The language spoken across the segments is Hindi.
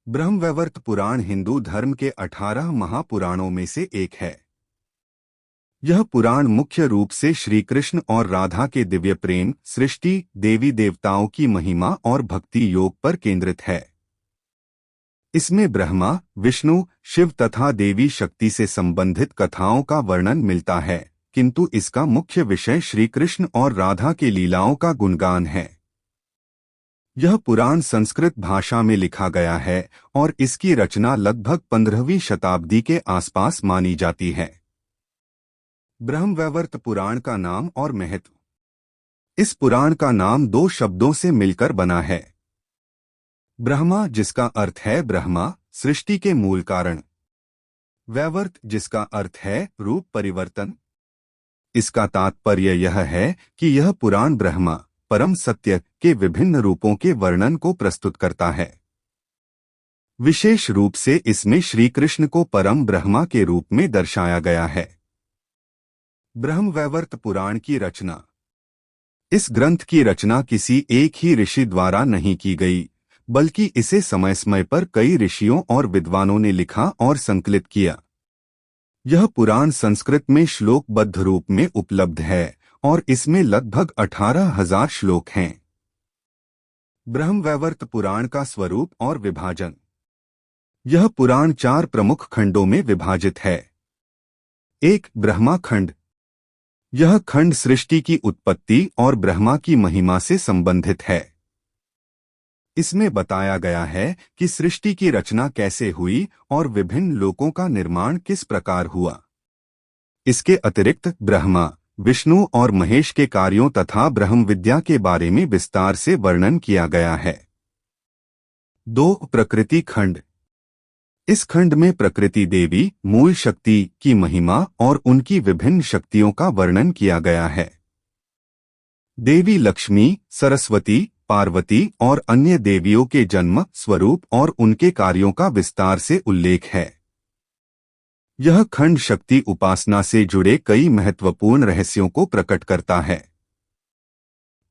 ब्रह्मवैवर्त पुराण हिंदू धर्म के 18 महापुराणों में से एक है। यह पुराण मुख्य रूप से श्री कृष्ण और राधा के दिव्य प्रेम, सृष्टि, देवी देवताओं की महिमा और भक्ति योग पर केंद्रित है। इसमें ब्रह्मा, विष्णु, शिव तथा देवी शक्ति से संबंधित कथाओं का वर्णन मिलता है, किंतु इसका मुख्य विषय श्री कृष्ण और राधा के लीलाओं का गुणगान है। यह पुराण संस्कृत भाषा में लिखा गया है और इसकी रचना लगभग 15वीं शताब्दी के आसपास मानी जाती है। ब्रह्मवैवर्त पुराण का नाम और महत्व। इस पुराण का नाम दो शब्दों से मिलकर बना है। ब्रह्मा, जिसका अर्थ है ब्रह्मा, सृष्टि के मूल कारण। वैवर्त, जिसका अर्थ है रूप परिवर्तन। इसका तात्पर्य यह है कि यह पुराण ब्रह्मा, परम सत्य, के विभिन्न रूपों के वर्णन को प्रस्तुत करता है। विशेष रूप से इसमें श्री कृष्ण को परम ब्रह्मा के रूप में दर्शाया गया है। ब्रह्मवैवर्त पुराण की रचना। इस ग्रंथ की रचना किसी एक ही ऋषि द्वारा नहीं की गई, बल्कि इसे समय समय पर कई ऋषियों और विद्वानों ने लिखा और संकलित किया। यह पुराण संस्कृत में श्लोकबद्ध रूप में उपलब्ध है और इसमें लगभग 18,000 श्लोक हैं। ब्रह्मवैवर्त पुराण का स्वरूप और विभाजन। यह पुराण 4 प्रमुख खंडों में विभाजित है। 1. ब्रह्मा खंड। यह खंड सृष्टि की उत्पत्ति और ब्रह्मा की महिमा से संबंधित है। इसमें बताया गया है कि सृष्टि की रचना कैसे हुई और विभिन्न लोकों का निर्माण किस प्रकार हुआ। इसके अतिरिक्त ब्रह्मा, विष्णु और महेश के कार्यों तथा ब्रह्म विद्या के बारे में विस्तार से वर्णन किया गया है। 2. प्रकृति खंड। इस खंड में प्रकृति देवी, मूल शक्ति, की महिमा और उनकी विभिन्न शक्तियों का वर्णन किया गया है। देवी लक्ष्मी, सरस्वती, पार्वती और अन्य देवियों के जन्म, स्वरूप और उनके कार्यों का विस्तार से उल्लेख है। यह खंड शक्ति उपासना से जुड़े कई महत्वपूर्ण रहस्यों को प्रकट करता है।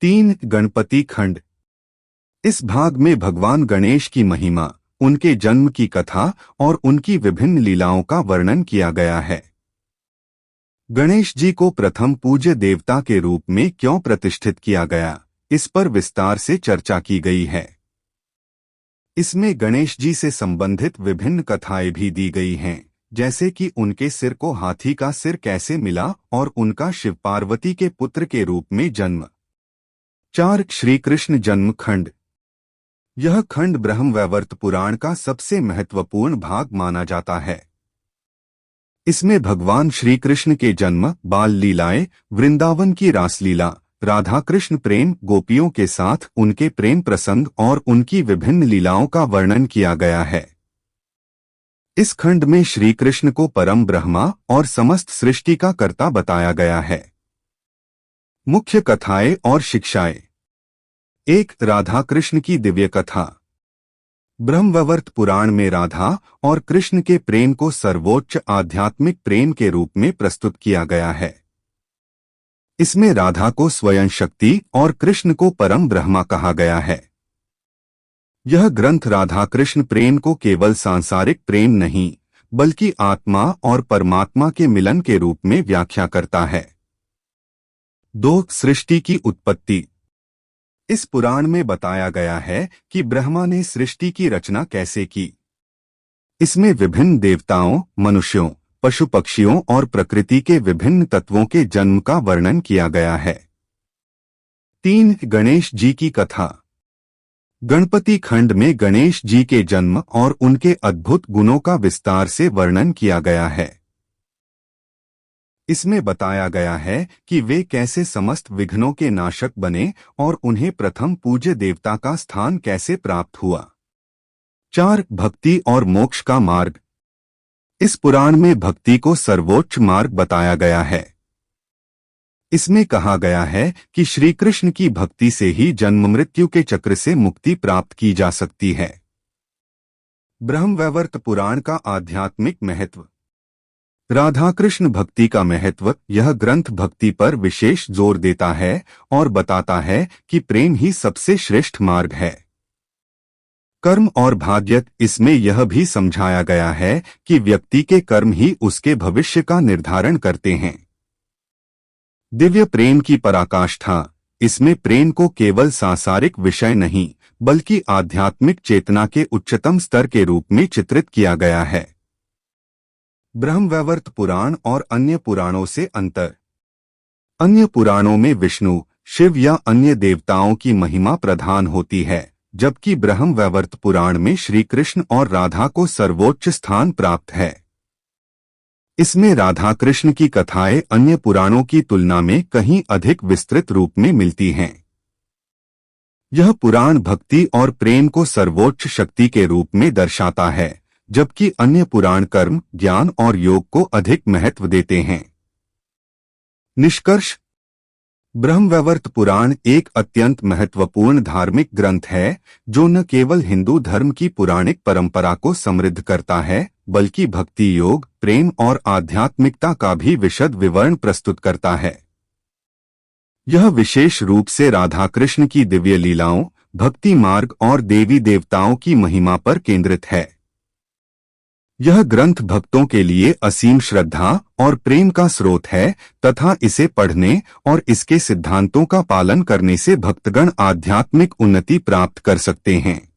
3. गणपति खंड। इस भाग में भगवान गणेश की महिमा, उनके जन्म की कथा और उनकी विभिन्न लीलाओं का वर्णन किया गया है। गणेश जी को प्रथम पूज्य देवता के रूप में क्यों प्रतिष्ठित किया गया, इस पर विस्तार से चर्चा की गई है। इसमें गणेश जी से संबंधित विभिन्न कथाएं भी दी गई हैं, जैसे कि उनके सिर को हाथी का सिर कैसे मिला और उनका शिव पार्वती के पुत्र के रूप में जन्म। 4. श्री कृष्ण जन्म खंड। यह खंड ब्रह्मवैवर्त पुराण का सबसे महत्वपूर्ण भाग माना जाता है। इसमें भगवान श्री कृष्ण के जन्म, बाल लीलाएं, वृंदावन की रासलीला, राधा कृष्ण प्रेम, गोपियों के साथ उनके प्रेम प्रसंग और उनकी विभिन्न लीलाओं का वर्णन किया गया है। इस खंड में श्री कृष्ण को परम ब्रह्मा और समस्त सृष्टि का कर्ता बताया गया है। मुख्य कथाएं और शिक्षाएं। 1. राधा कृष्ण की दिव्य कथा। ब्रह्मवैवर्त पुराण में राधा और कृष्ण के प्रेम को सर्वोच्च आध्यात्मिक प्रेम के रूप में प्रस्तुत किया गया है। इसमें राधा को स्वयं शक्ति और कृष्ण को परम ब्रह्मा कहा गया है। यह ग्रंथ राधा कृष्ण प्रेम को केवल सांसारिक प्रेम नहीं, बल्कि आत्मा और परमात्मा के मिलन के रूप में व्याख्या करता है। 2. सृष्टि की उत्पत्ति। इस पुराण में बताया गया है कि ब्रह्मा ने सृष्टि की रचना कैसे की। इसमें विभिन्न देवताओं, मनुष्यों, पशु पक्षियों और प्रकृति के विभिन्न तत्वों के जन्म का वर्णन किया गया है। 3. गणेश जी की कथा। गणपति खंड में गणेश जी के जन्म और उनके अद्भुत गुणों का विस्तार से वर्णन किया गया है। इसमें बताया गया है कि वे कैसे समस्त विघ्नों के नाशक बने और उन्हें प्रथम पूज्य देवता का स्थान कैसे प्राप्त हुआ। 4. भक्ति और मोक्ष का मार्ग। इस पुराण में भक्ति को सर्वोच्च मार्ग बताया गया है। इसमें कहा गया है कि श्री कृष्ण की भक्ति से ही जन्म मृत्यु के चक्र से मुक्ति प्राप्त की जा सकती है। ब्रह्मवैवर्त पुराण का आध्यात्मिक महत्व। राधा कृष्ण भक्ति का महत्व। यह ग्रंथ भक्ति पर विशेष जोर देता है और बताता है कि प्रेम ही सबसे श्रेष्ठ मार्ग है। कर्म और भाग्य, इसमें यह भी समझाया गया है कि व्यक्ति के कर्म ही उसके भविष्य का निर्धारण करते हैं। दिव्य प्रेम की पराकाष्ठा, इसमें प्रेम को केवल सांसारिक विषय नहीं बल्कि आध्यात्मिक चेतना के उच्चतम स्तर के रूप में चित्रित किया गया है। ब्रह्मवैवर्त पुराण और अन्य पुराणों से अंतर। अन्य पुराणों में विष्णु, शिव या अन्य देवताओं की महिमा प्रधान होती है, जबकि ब्रह्मवैवर्त पुराण में श्री कृष्ण और राधा को सर्वोच्च स्थान प्राप्त है। इसमें राधा कृष्ण की कथाएं अन्य पुराणों की तुलना में कहीं अधिक विस्तृत रूप में मिलती हैं। यह पुराण भक्ति और प्रेम को सर्वोच्च शक्ति के रूप में दर्शाता है, जबकि अन्य पुराण कर्म, ज्ञान और योग को अधिक महत्व देते हैं। निष्कर्ष, ब्रह्मवैवर्त पुराण एक अत्यंत महत्वपूर्ण धार्मिक ग्रंथ है जो न केवल हिंदू धर्म की पौराणिक परंपरा को समृद्ध करता है बल्कि भक्ति, योग, प्रेम और आध्यात्मिकता का भी विशद विवरण प्रस्तुत करता है। यह विशेष रूप से राधा कृष्ण की दिव्य लीलाओं, भक्ति मार्ग और देवी देवताओं की महिमा पर केंद्रित है। यह ग्रंथ भक्तों के लिए असीम श्रद्धा और प्रेम का स्रोत है तथा इसे पढ़ने और इसके सिद्धांतों का पालन करने से भक्तगण आध्यात्मिक उन्नति प्राप्त कर सकते हैं।